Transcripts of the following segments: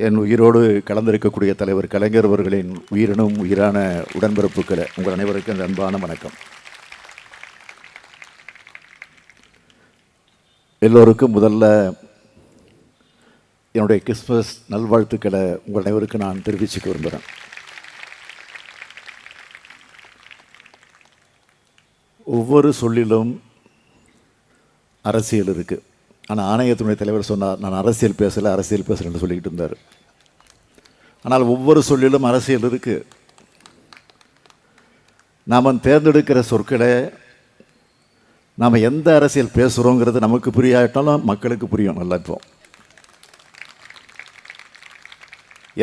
என் உயிரோடு கலந்திருக்கக்கூடிய தலைவர் கலைஞர் அவர்களின் உயிரினும் உயிரான உடன்பிறப்புக்களை உங்கள் அனைவருக்கும் அந்த அன்பான வணக்கம். எல்லோருக்கும் முதல்ல என்னுடைய கிறிஸ்மஸ் நல்வாழ்த்துக்களை உங்கள் அனைவருக்கும் நான் தெரிவிச்சுக்க விரும்புகிறேன். ஒவ்வொரு சொல்லிலும் அரசியல் இருக்குது. ஆனால் ஆணையத்தினுடைய தலைவர் சொன்னார், நான் அரசியல் பேசுகிறேன்னு சொல்லிக்கிட்டு இருந்தார். ஆனால் ஒவ்வொரு சொல்லிலும் அரசியல் இருக்குது. நாம் தேர்ந்தெடுக்கிற சொற்களை நாம் எந்த அரசியல் பேசுகிறோங்கிறது நமக்கு புரியாட்டாலும் மக்களுக்கு புரியும். நல்லா இப்போ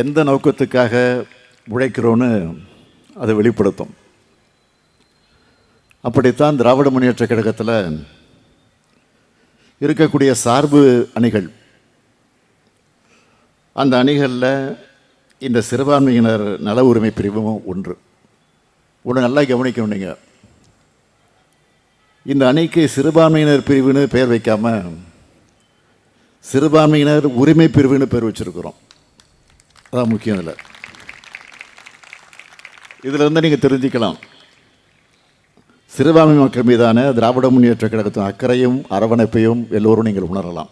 எந்த நோக்கத்துக்காக உழைக்கிறோன்னு அதை வெளிப்படுத்தும். அப்படித்தான் திராவிட முன்னேற்ற கழகத்தில் இருக்கக்கூடிய சார்பு அணிகள், அந்த அணிகளில் இந்த சிறுபான்மையினர் நல உரிமை பிரிவும் ஒன்று நல்லா கவனிக்கணும். நீங்கள் இந்த அணிக்கு சிறுபான்மையினர் பிரிவுன்னு பெயர் வைக்காமல் சிறுபான்மையினர் உரிமை பிரிவுன்னு பேர் வச்சுருக்கிறோம். அதான் முக்கியம். இதில் இருந்து நீங்கள் தெரிஞ்சுக்கலாம், சிறுபான்மை மக்கள் மீதான திராவிட முன்னேற்ற கழகத்தின் அக்கறையும் அரவணைப்பையும் எல்லோரும் நீங்கள் உணரலாம்.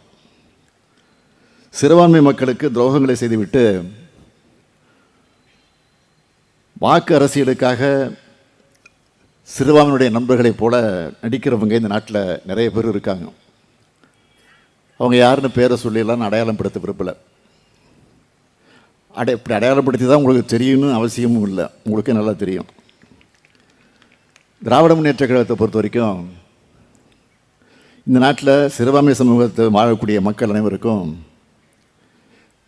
சிறுபான்மை மக்களுக்கு துரோகங்களை செய்துவிட்டு வாக்கு அரசியலுக்காக சிறுபான்மையுடைய நண்பர்களைப் போல நடிக்கிறவங்க இந்த நாட்டில் நிறைய பேர் இருக்காங்க. அவங்க யாருன்னு பேரை சொல்லிடலாம் அடையாளம் படுத்த விரும்பலை. இப்படி அடையாளப்படுத்தி தான் உங்களுக்கு தெரியணும்னு அவசியமும் இல்லை. உங்களுக்கே நல்லா தெரியும். திராவிட முன்னேற்ற கழகத்தை பொறுத்த வரைக்கும் இந்த நாட்டில் சிறுபான்மை சமூகத்தை வாழக்கூடிய மக்கள் அனைவருக்கும்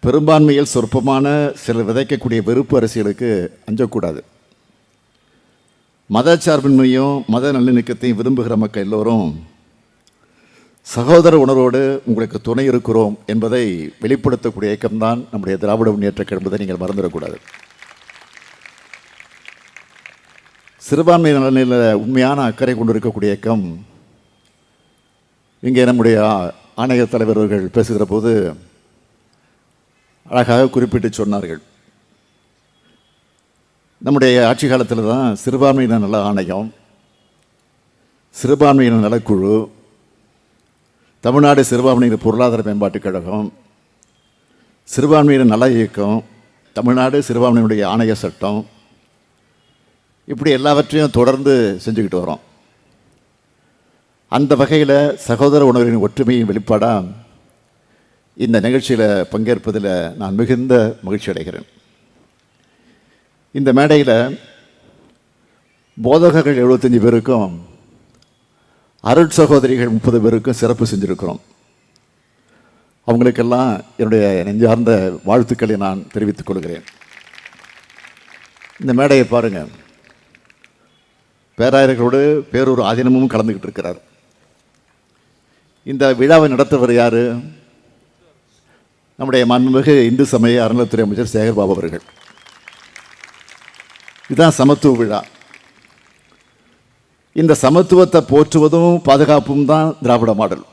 பெரும்பான்மையில் சொற்பமான சிலர் விதைக்கக்கூடிய வெறுப்பு அரசியலுக்கு அஞ்சக்கூடாது. மதச்சார்பின்மையும் மத நல்லிணக்கத்தையும் விரும்புகிற மக்கள் எல்லோரும் சகோதர உணர்வோடு உங்களுக்கு துணை இருக்கிறோம் என்பதை வெளிப்படுத்தக்கூடிய இயக்கம்தான் நம்முடைய திராவிட முன்னேற்ற கழகம் என்பதை நீங்கள் மறந்துடக்கூடாது. சிறுபான்மை நலனில் உண்மையான அக்கறை கொண்டு இருக்கக்கூடிய இயக்கம். இங்கே நம்முடைய ஆணைய தலைவர்கள் பேசுகிற போது அழகாக குறிப்பிட்டு சொன்னார்கள், நம்முடைய ஆட்சி காலத்தில் தான் சிறுபான்மையினர் நல ஆணையம், சிறுபான்மையினர் நலக்குழு, தமிழ்நாடு சிறுபான்மையினர் பொருளாதார மேம்பாட்டுக் கழகம், சிறுபான்மையினர் நல இயக்கம், தமிழ்நாடு சிறுபான்மையினுடைய ஆணைய சட்டம், இப்படி எல்லாவற்றையும் தொடர்ந்து செஞ்சுக்கிட்டு வரோம். அந்த வகையில் சகோதர உணர்வின் ஒற்றுமையின் வெளிப்பாடாக இந்த நிகழ்ச்சியில் பங்கேற்பதில் நான் மிகுந்த மகிழ்ச்சி அடைகிறேன். இந்த மேடையில் போதகர்கள் 75 பேருக்கும் அருட் சகோதரிகள் 30 பேருக்கும் சிறப்பு செஞ்சுருக்கிறோம். அவங்களுக்கெல்லாம் என்னுடைய நெஞ்சார்ந்த வாழ்த்துக்களை நான் தெரிவித்துக் கொள்கிறேன். இந்த மேடையை பாருங்கள், பேராயர்களோடு பேரூர் ஆதீனமும் கலந்துக்கிட்டு இருக்கிறார். இந்த விழாவை நடத்துவர் யார்? நம்முடைய மாண்புமிகு இந்து சமய அறநிலையத்துறை அமைச்சர் சேகர்பாபு அவர்கள். இதுதான் சமத்துவ விழா. இந்த சமத்துவத்தை போற்றுவதும் பாதுகாப்பும் தான் திராவிட மாடல்.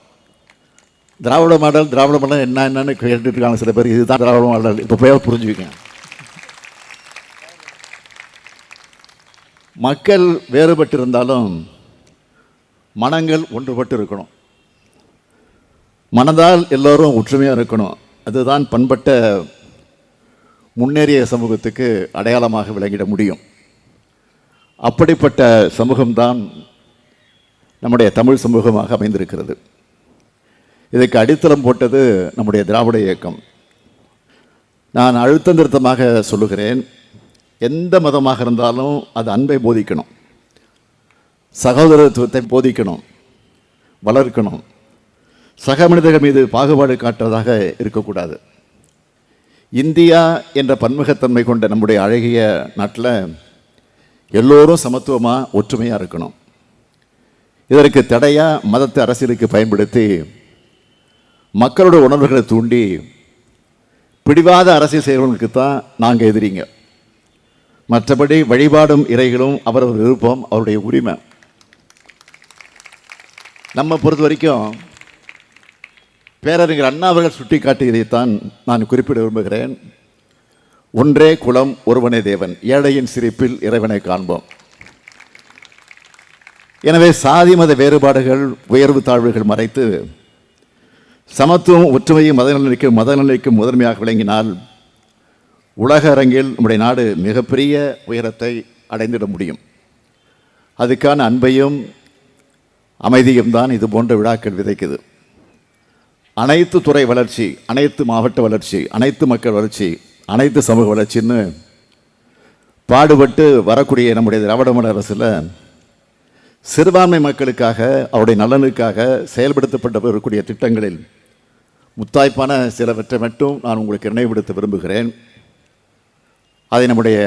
திராவிட மாடல் என்னன்னு கேட்டுட்டு இருக்காங்க சில பேர். இதுதான் திராவிட மாடல். இப்போ போய் புரிஞ்சுக்கங்க. மக்கள் வேறுபட்டு இருந்தாலும் மனங்கள் ஒன்றுபட்டு இருக்கணும். மனதால் எல்லோரும் ஒற்றுமையாக இருக்கணும். அதுதான் பண்பட்ட முன்னேறிய சமூகத்துக்கு அடையாளமாக விளங்கிட முடியும். அப்படிப்பட்ட சமூகம்தான் நம்முடைய தமிழ் சமூகமாக அமைந்திருக்கிறது. இதுக்கு அடித்தளம் போட்டது நம்முடைய திராவிட இயக்கம். நான் அழுத்தம் திருத்தமாக சொல்லுகிறேன், எந்த மதமாக இருந்தாலும் அது அன்பை போதிக்கணும், சகோதரத்துவத்தை போதிக்கணும், வளர்க்கணும். சக மனிதர்கள் மீது பாகுபாடு காட்டுவதாக இருக்கக்கூடாது. இந்தியா என்ற பன்முகத்தன்மை கொண்ட நம்முடைய அழகிய நாட்டில் எல்லோரும் சமத்துவமாக ஒற்றுமையாக இருக்கணும். இதற்கு தடையாக மதத்தை அரசியலுக்கு பயன்படுத்தி மக்களோட உணர்வுகளை தூண்டி பிடிவாத அரசியல் செய்கிறவங்களுக்கு தான் நாங்கள் எதிரிங்க. மற்றபடி வழிபாடும் இறைகளும் அவரவர் விருப்பம், அவருடைய உரிமை. நம்ம பொறுத்த வரைக்கும் பேரறிஞர் அண்ணா அவர்கள் சுட்டிக்காட்டியதைத்தான் நான் குறிப்பிட விரும்புகிறேன். ஒன்றே குலம் ஒருவனே தேவன், ஏழையின் சிரிப்பில் இறைவனை காண்போம். எனவே சாதி மத வேறுபாடுகள், உயர்வு தாழ்வுகள் மறைத்து சமத்துவம், ஒற்றுமையும் மதநலனுக்கும் முதன்மையாக விளங்கினால் உலக அரங்கில் நம்முடைய நாடு மிகப்பெரிய உயரத்தை அடைந்திட முடியும். அதுக்கான அன்பையும் அமைதியும் தான் இது போன்ற விழாக்கள் விதைக்குது. அனைத்து துறை வளர்ச்சி, அனைத்து மாவட்ட வளர்ச்சி, அனைத்து மக்கள் வளர்ச்சி, அனைத்து சமூக வளர்ச்சின்னு பாடுபட்டு வரக்கூடிய நம்முடைய திராவிட மாடல் அரசில் சிறுபான்மை மக்களுக்காக, அவருடைய நலனுக்காக செயல்படுத்தப்பட்டு வரக்கூடிய திட்டங்களில் முத்தாய்ப்பான சிலவற்றை மட்டும் நான் உங்களுக்கு நினைவுபடுத்த விரும்புகிறேன். அதை நம்முடைய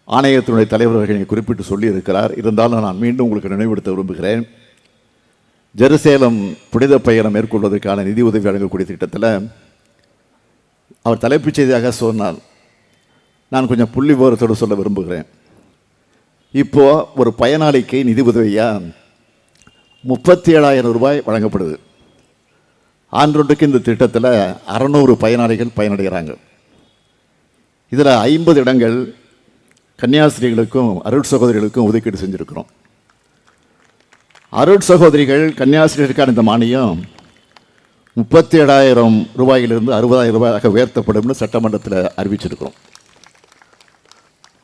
ஆணையத்தினுடைய தலைவர் அவர்கள் குறிப்பிட்டு சொல்லியிருக்கிறார். இருந்தாலும் நான் மீண்டும் உங்களுக்கு நினைவுபடுத்த விரும்புகிறேன். ஜெருசலேம் புனித பயணம் மேற்கொள்வதற்கான நிதி உதவி வழங்கக்கூடிய திட்டத்தில் அவர் தலைப்புச் செய்தியாக சொன்னார். நான் கொஞ்சம் புள்ளி விவரத்தோடு சொல்ல விரும்புகிறேன். இப்போது ஒரு பயனாளிக்கு நிதி உதவியாக 37,000 ரூபாய் வழங்கப்படுது. ஆண்டொன்றுக்கு இந்த திட்டத்தில் 600 பயனாளிகள் பயனடைகிறாங்க. இதில் 50 இடங்கள் கன்னியாஸ்திரிகளுக்கும் அருட் சகோதரிகளுக்கும் ஒதுக்கீடு செஞ்சுருக்கிறோம். அருட் சகோதரிகள் கன்னியாஸ்திரிகளுக்கான இந்த மானியம் 37,000 ரூபாயிலிருந்து 60,000 ரூபாயாக உயர்த்தப்படும்னு சட்டமன்றத்தில் அறிவிச்சிருக்கிறோம்.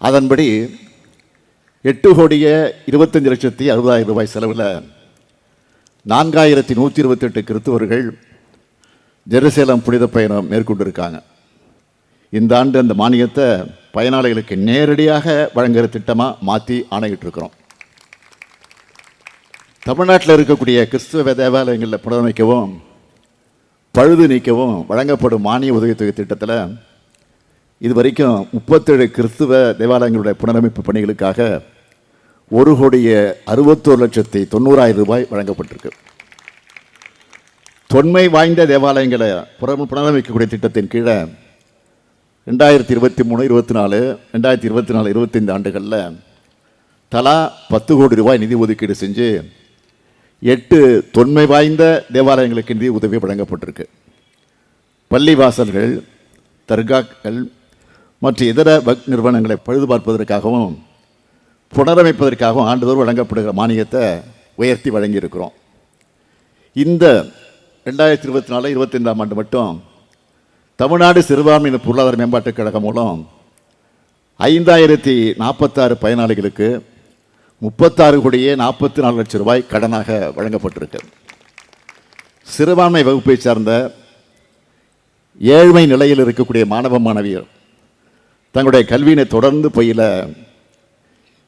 அதன்படி 8,25,60,000 ரூபாய் செலவில் 4,128 கிறிஸ்தவர்கள் ஜெருசலேம் புனித பயணம் மேற்கொண்டிருக்காங்க. இந்த ஆண்டு அந்த மானியத்தை பயனாளிகளுக்கு நேரடியாக வழங்குகிற திட்டமாக மாற்றி ஆணையிட்டிருக்கிறோம். தமிழ்நாட்டில் இருக்கக்கூடிய கிறிஸ்துவ தேவாலயங்களில் புனரமைக்கவும் பழுது நீக்கவும் வழங்கப்படும் மானிய உதவித்தொகை திட்டத்தில் இதுவரைக்கும் 37 கிறிஸ்துவ தேவாலயங்களுடைய புனரமைப்பு பணிகளுக்காக 1,61,90,000 ரூபாய் வழங்கப்பட்டிருக்கு. தொன்மை வாய்ந்த தேவாலயங்களை புனரமைக்கக்கூடிய திட்டத்தின் கீழே 2023, 24, 2024, 25 ஆண்டுகளில் தலா 10 கோடி ரூபாய் நிதி ஒதுக்கீடு செஞ்சு 8 தொன்மை வாய்ந்த தேவாலயங்களுக்கு நிதி உதவி வழங்கப்பட்டிருக்கு. பள்ளிவாசல்கள், தர்காக்கள் மற்றும் இதர நிறுவனங்களை பழுது பார்ப்பதற்காகவும் புனரமைப்பதற்காகவும் ஆண்டுதோறும் வழங்கப்படுகிற மானியத்தை உயர்த்தி வழங்கியிருக்கிறோம். இந்த 2024, 25ஆம் ஆண்டு மட்டும் தமிழ்நாடு சிறுபான்மையினர் பொருளாதார மேம்பாட்டுக் கழகம் மூலம் 5,046 பயனாளிகளுக்கு 36,44,00,000 ரூபாய் கடனாக வழங்கப்பட்டிருக்கு. சிறுபான்மை வகுப்பை சார்ந்த ஏழ்மை நிலையில் இருக்கக்கூடிய மாணவ மாணவியர் தங்களுடைய கல்வியினை தொடர்ந்து பயில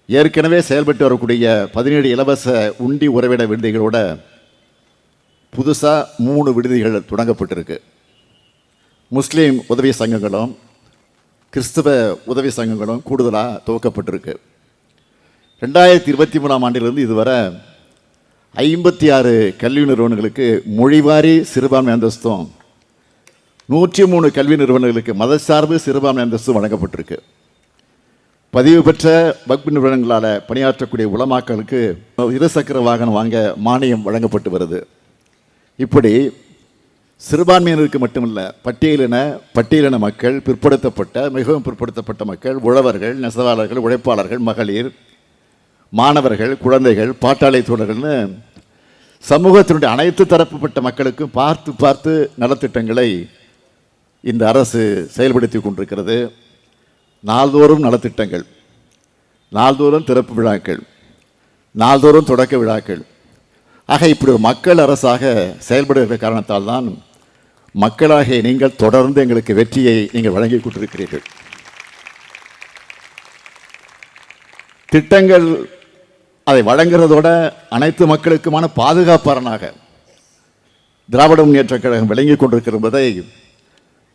ஏற்கனவே செயல்பட்டு வரக்கூடிய 17 இலவச உண்டி உறைவிட விடுதிகளோட புதுசாக 3 விடுதிகள் தொடங்கப்பட்டிருக்கு. முஸ்லீம் உதவி சங்கங்களும் கிறிஸ்தவ உதவி சங்கங்களும் கூடுதலாக துவக்கப்பட்டிருக்கு. 2023ஆம் ஆண்டிலிருந்து இதுவரை 56 கல்வி நிறுவனங்களுக்கு மொழிவாரி சிறுபான்மை அந்தஸ்தும் 103 கல்வி நிறுவனங்களுக்கு மதசார்பு சிறுபான்மை அந்தஸ்தும் வழங்கப்பட்டிருக்கு. பதிவு பெற்ற வக்ஃப் நிறுவனங்களால் பணியாற்றக்கூடிய உலமாக்களுக்கு 2 சக்கர வாகனம் வாங்க மானியம் வழங்கப்பட்டு வருது. இப்படி சிறுபான்மையினருக்கு மட்டுமல்ல, பட்டியலின மக்கள், பிற்படுத்தப்பட்ட, மிகவும் பிற்படுத்தப்பட்ட மக்கள், உழவர்கள், நெசவாளர்கள், உழைப்பாளர்கள், மகளிர், மாணவர்கள், குழந்தைகள், பாட்டாளி தோழர்கள்னு சமூகத்தினுடைய அனைத்து தரப்புப்பட்ட மக்களுக்கும் பார்த்து நலத்திட்டங்களை இந்த அரசு செயல்படுத்தி கொண்டிருக்கிறது. நாள்தோறும் நலத்திட்டங்கள், நாள்தோறும் திறப்பு விழாக்கள், நாள்தோறும் தொடக்க விழாக்கள். ஆக இப்படி ஒரு மக்கள் அரசாக செயல்படுகிற காரணத்தால் தான் மக்களாகிய நீங்கள் தொடர்ந்து எங்களுக்கு வெற்றியை நீங்கள் வழங்கி கொண்டிருக்கிறீர்கள். திட்டங்கள் அதை வழங்குறதோட அனைத்து மக்களுக்குமான பாதுகாப்பாளனாக திராவிட முன்னேற்றக் கழகம் விளங்கி கொண்டிருக்கிறதை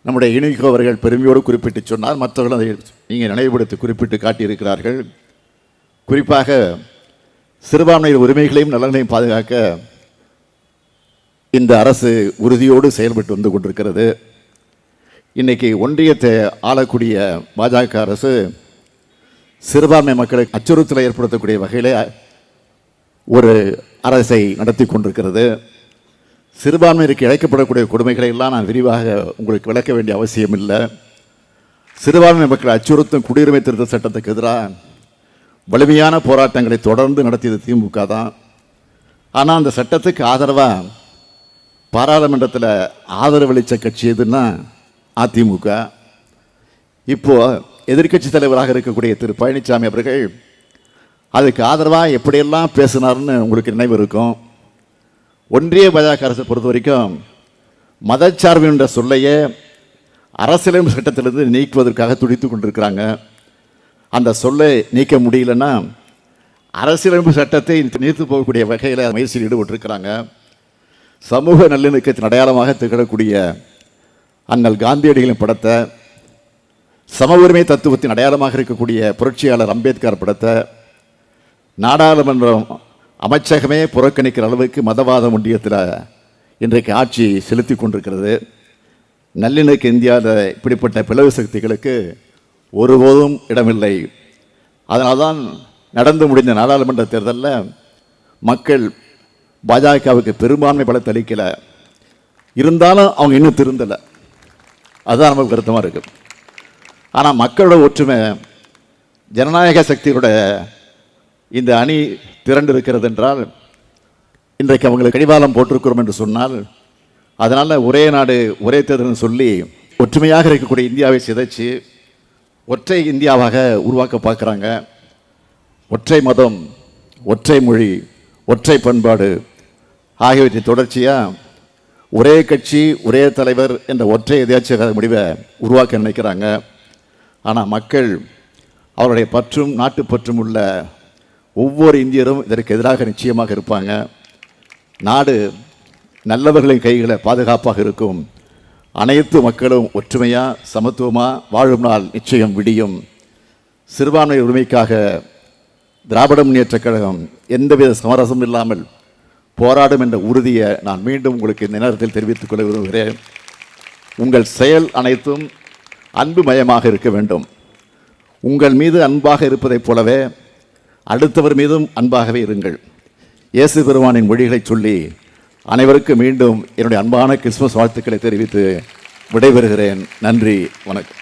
நம்முடைய இனிகோ அவர்கள் பெருமையோடு குறிப்பிட்டு சொன்னார். மற்றவர்கள் அதை நீங்கள் நினைவுபடுத்தி குறிப்பிட்டு காட்டியிருக்கிறார்கள். குறிப்பாக சிறுபான்மையின் உரிமைகளையும் நலன்களையும் பாதுகாக்க இந்த அரசு உறுதியோடு செயல்பட்டு வந்து கொண்டிருக்கிறது. இன்றைக்கி ஒன்றியத்தை ஆளக்கூடிய பாஜக அரசு சிறுபான்மை மக்களுக்கு அச்சுறுத்தலை ஏற்படுத்தக்கூடிய வகையில் ஒரு அரசை நடத்தி கொண்டிருக்கிறது. சிறுபான்மையினருக்கு இழைக்கப்படக்கூடிய கொடுமைகளை எல்லாம் நான் விரிவாக உங்களுக்கு விளக்க வேண்டிய அவசியம் இல்லை. சிறுபான்மை மக்களை அச்சுறுத்தும் குடியுரிமை திருத்த சட்டத்துக்கு எதிராக வலிமையான போராட்டங்களை தொடர்ந்து நடத்தியது திமுக தான். ஆனால் அந்த சட்டத்துக்கு ஆதரவாக பாராளுமன்றத்தில் ஆதரவளித்த கட்சி எதுன்னா அதிமுக. இப்போது எதிர்க்கட்சி தலைவராக இருக்கக்கூடிய திரு பழனிசாமி அவர்கள் அதுக்கு ஆதரவாக எப்படியெல்லாம் பேசினார்னு உங்களுக்கு நினைவு இருக்கும். ஒன்றிய பாஜக அரசை பொறுத்த வரைக்கும் மதச்சார்பு என்ற சொல்லையே அரசியலமைப்பு சட்டத்திலிருந்து நீக்குவதற்காக துடித்து கொண்டிருக்கிறாங்க. அந்த சொல்லை நீக்க முடியலன்னா அரசியலமைப்பு சட்டத்தை நீர்த்து போகக்கூடிய வகையில் முயற்சியில் ஈடுபட்டிருக்கிறாங்க. சமூக நல்லிணக்கத்தின் அடையாளமாக திகழக்கூடிய அண்ணல் காந்தியடிகளின் படத்தை, சம உரிமை தத்துவத்தின் அடையாளமாக இருக்கக்கூடிய புரட்சியாளர் அம்பேத்கர் படத்தை நாடாளுமன்றம் அமைச்சகமே புறக்கணிக்கிற அளவுக்கு மதவாத ஒன்றியத்தில் இன்றைக்கு ஆட்சி செலுத்தி கொண்டிருக்கிறது. நல்லிணக்க இந்தியாவில் இப்படிப்பட்ட பிளவு சக்திகளுக்கு ஒருபோதும் இடமில்லை. அதனால்தான் நடந்து முடிந்த நாடாளுமன்ற தேர்தலில் மக்கள் பாஜகவுக்கு பெரும்பான்மை பலத்தை அளிக்கலை. இருந்தாலும் அவங்க இன்னும் திருந்தலை. அதுதான் நமக்கு வருத்தமாக இருக்குது. ஆனால் மக்களோட ஒற்றுமை, ஜனநாயக சக்தியோட இந்த அணி திரண்டு இருக்கிறது என்றால் இன்றைக்கு அவங்களுக்கு கடிவாளம் போட்டிருக்கிறோம் என்று சொன்னால், அதனால் ஒரே நாடு ஒரே தேர்தல்னு சொல்லி ஒற்றுமையாக இருக்கக்கூடிய இந்தியாவை சிதைச்சு ஒற்றை இந்தியாவாக உருவாக்க பார்க்குறாங்க. ஒற்றை மதம், ஒற்றை மொழி, ஒற்றை பண்பாடு ஆகியவற்றை தொடர்ச்சியாக ஒரே கட்சி ஒரே தலைவர் என்ற ஒற்றை எதேச்சக முடிவை உருவாக்க நினைக்கிறாங்க. ஆனால் மக்கள் அவருடைய பற்றும் நாட்டுப்பற்றும் உள்ள ஒவ்வொரு இந்தியரும் இதற்கு எதிராக நிச்சயமாக இருப்பாங்க. நாடு நல்லவர்களின் கைகளை பாதுகாப்பாக இருக்கும். அனைத்து மக்களும் ஒற்றுமையாக சமத்துவமாக வாழும் நாள் நிச்சயம் விடியும். சிறுபான்மை உரிமைக்காக திராவிட முன்னேற்றக் கழகம் எந்தவித சமரசமும் இல்லாமல் போராடும் என்ற உறுதியை நான் மீண்டும் உங்களுக்கு இந்த நேரத்தில் தெரிவித்துக் கொள்ள விரும்புகிறேன். உங்கள் செயல் அனைத்தும் அன்பு மயமாக இருக்க வேண்டும். உங்கள் மீது அன்பாக இருப்பதைப் போலவே அடுத்தவர் மீதும் அன்பாகவே இருங்கள். இயேசு பெருமானின் மொழிகளை சொல்லி அனைவருக்கும் மீண்டும் என்னுடைய அன்பான கிறிஸ்துமஸ் வாழ்த்துக்களை தெரிவித்து விடைபெறுகிறேன். நன்றி, வணக்கம்.